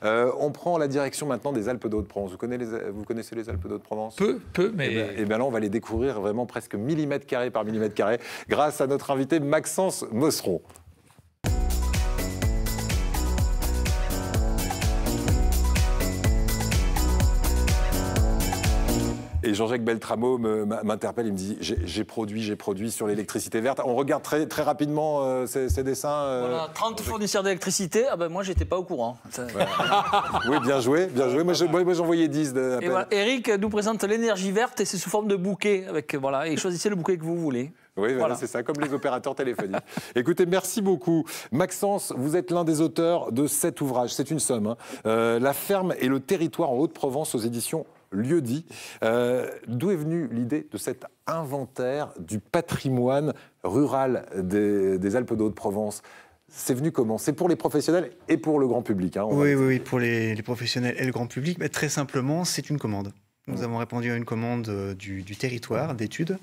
On prend la direction maintenant des Alpes de Haute-Provence. Vous connaissez les Alpes de Haute-Provence? Peu, mais... Et bien là, on va les découvrir vraiment presque millimètre carré par millimètre carré grâce à notre invité Maxence Mosseron. Et Jean-Jacques Beltramo m'interpelle, il me dit j'ai produit sur l'électricité verte. On regarde très, très rapidement ces dessins. Voilà, 30 fournisseurs d'électricité, ah ben moi j'étais pas au courant. Oui, bien joué, bien joué. Moi j'en voyais 10. Et voilà, Eric nous présente l'énergie verte et c'est sous forme de bouquet. Voilà, et choisissez le bouquet que vous voulez. Oui, voilà, c'est ça, comme les opérateurs téléphoniques. Écoutez, merci beaucoup. Maxence, vous êtes l'un des auteurs de cet ouvrage, c'est une somme. Hein. La ferme et le territoire en Haute-Provence aux éditions Lieu-dit. D'où est venue l'idée de cet inventaire du patrimoine rural des Alpes de Haute-Provence? C'est venu comment? C'est pour les professionnels et pour le grand public, hein, oui, pour les professionnels et le grand public. Mais très simplement, c'est une commande. Nous avons répondu à une commande du territoire d'études,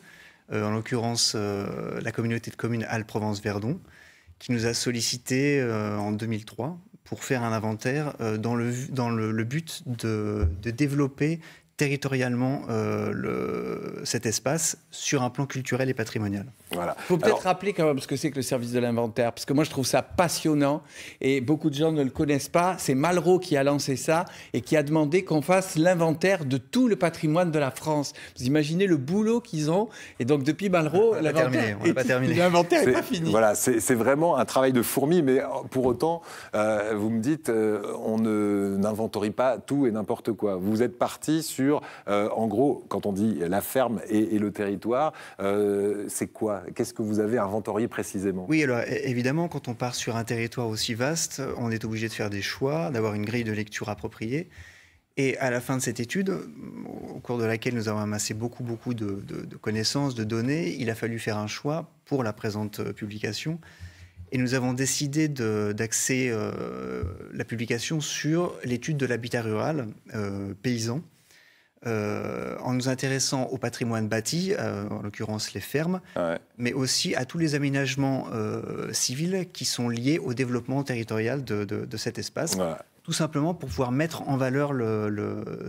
en l'occurrence la communauté de communes Alpes-Provence-Verdon, qui nous a sollicité en 2003 pour faire un inventaire dans le but de développer territorialement cet espace sur un plan culturel et patrimonial. Voilà. Il faut peut-être rappeler quand même ce que c'est que le service de l'inventaire, parce que moi je trouve ça passionnant et beaucoup de gens ne le connaissent pas. C'est Malraux qui a lancé ça et qui a demandé qu'on fasse l'inventaire de tout le patrimoine de la France. Vous imaginez le boulot qu'ils ont, et donc depuis Malraux, l'inventaire n'est pas fini. Voilà, c'est vraiment un travail de fourmi, mais pour autant, vous me dites, on n'inventorie pas tout et n'importe quoi. Vous êtes parti sur, en gros, quand on dit la ferme et le territoire, c'est quoi? Qu'est-ce que vous avez inventorié précisément? Oui, alors évidemment, quand on part sur un territoire aussi vaste, on est obligé de faire des choix, d'avoir une grille de lecture appropriée. Et à la fin de cette étude, au cours de laquelle nous avons amassé beaucoup de connaissances, de données, il a fallu faire un choix pour la présente publication. Et nous avons décidé d'axer la publication sur l'étude de l'habitat rural paysan, en nous intéressant au patrimoine bâti, en l'occurrence les fermes, mais aussi à tous les aménagements civils qui sont liés au développement territorial de cet espace. Ouais. Tout simplement pour pouvoir mettre en valeur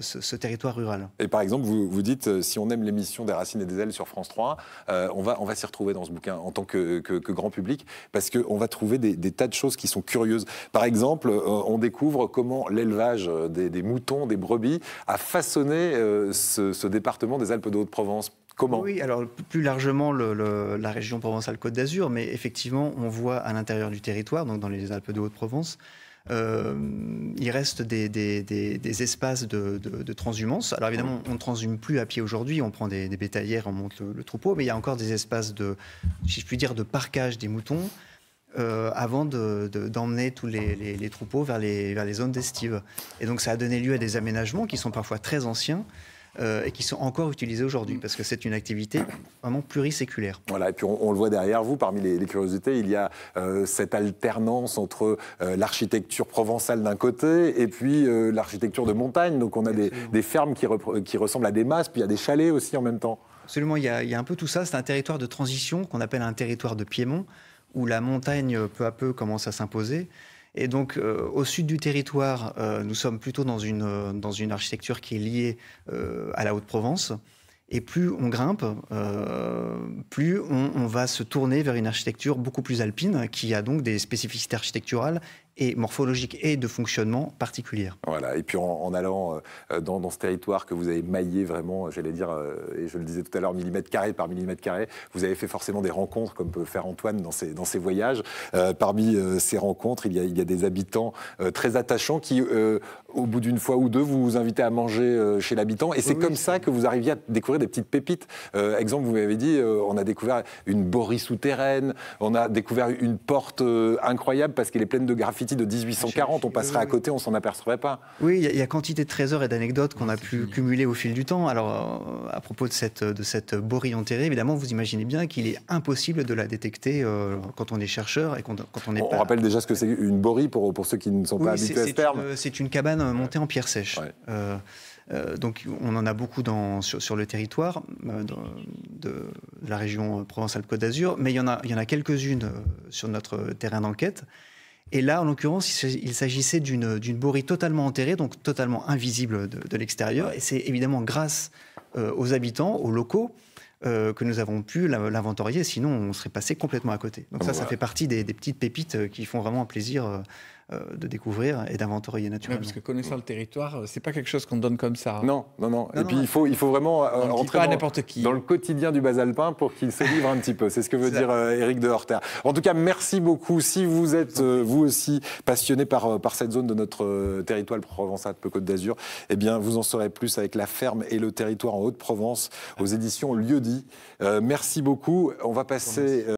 ce territoire rural. Et par exemple, vous dites, si on aime l'émission des Racines et des Ailes sur France 3, on va s'y retrouver dans ce bouquin en tant que grand public, parce qu'on va trouver des tas de choses qui sont curieuses. Par exemple, on découvre comment l'élevage des moutons, des brebis, a façonné ce département des Alpes de Haute-Provence. Comment? Oui, alors plus largement la région Provence-Alpes-Côte d'Azur, mais effectivement, on voit à l'intérieur du territoire, donc dans les Alpes de Haute-Provence, il reste des espaces de transhumance. Alors évidemment, on ne transhume plus à pied aujourd'hui, on prend des bétaillères, on monte le troupeau, mais il y a encore des espaces si je puis dire, de parquage des moutons avant d'emmener tous les troupeaux vers les zones d'estive. Et donc ça a donné lieu à des aménagements qui sont parfois très anciens, et qui sont encore utilisés aujourd'hui, parce que c'est une activité vraiment pluriséculaire. Voilà, et puis on le voit derrière vous, parmi les curiosités, il y a cette alternance entre l'architecture provençale d'un côté et puis l'architecture de montagne. Donc on a des fermes qui ressemblent à des masses, puis il y a des chalets aussi en même temps. Absolument, il y a un peu tout ça. C'est un territoire de transition qu'on appelle un territoire de piémont, où la montagne peu à peu commence à s'imposer. Et donc, au sud du territoire, nous sommes plutôt dans une architecture qui est liée à la Haute-Provence. Et plus on grimpe, plus on va se tourner vers une architecture beaucoup plus alpine, qui a donc des spécificités architecturales et morphologiques et de fonctionnement particulières. Voilà, et puis en allant dans ce territoire que vous avez maillé vraiment, j'allais dire, et je le disais tout à l'heure, millimètre carré par millimètre carré, vous avez fait forcément des rencontres, comme peut faire Antoine dans ses voyages. Parmi ces rencontres, il y a des habitants très attachants qui, au bout d'une fois ou deux, vous invitez à manger chez l'habitant. Et c'est comme ça que vous arriviez à découvrir des petites pépites. Exemple, vous m'avez dit, on a découvert une borie souterraine, on a découvert une porte incroyable parce qu'elle est pleine de graffitis de 1840. On passerait à côté, on s'en apercevrait pas. Oui, il y a quantité de trésors et d'anecdotes qu'on a pu cumuler au fil du temps. Alors, à propos de cette borie enterrée, évidemment, vous imaginez bien qu'il est impossible de la détecter quand on est chercheur et quand on est. On rappelle déjà ce que c'est une borie pour ceux qui ne sont pas habitués à ce terme. C'est une cabane montée en pierre sèche. Ouais. Donc on en a beaucoup sur le territoire de la région Provence-Alpes-Côte d'Azur, mais il y en a quelques-unes sur notre terrain d'enquête. Et là, en l'occurrence, il s'agissait d'une borie totalement enterrée, donc totalement invisible de l'extérieur. Et c'est évidemment grâce aux habitants, aux locaux, que nous avons pu l'inventorier, sinon on serait passé complètement à côté. Donc ça fait partie des petites pépites qui font vraiment un plaisir de découvrir et d'inventorier naturellement. Ouais, parce que connaissant le territoire, c'est pas quelque chose qu'on donne comme ça. Hein. Non. Et puis il faut vraiment rentrer dans le quotidien du Basalpin pour qu'il se livre un petit peu. C'est ce que veut dire Éric de Horter. En tout cas, merci beaucoup. Si vous êtes vous aussi passionné par cette zone de notre territoire Provence-Alpes-Côte d'Azur, eh bien vous en saurez plus avec La Ferme et le territoire en Haute-Provence aux éditions Lieu-dit. Merci beaucoup. On va passer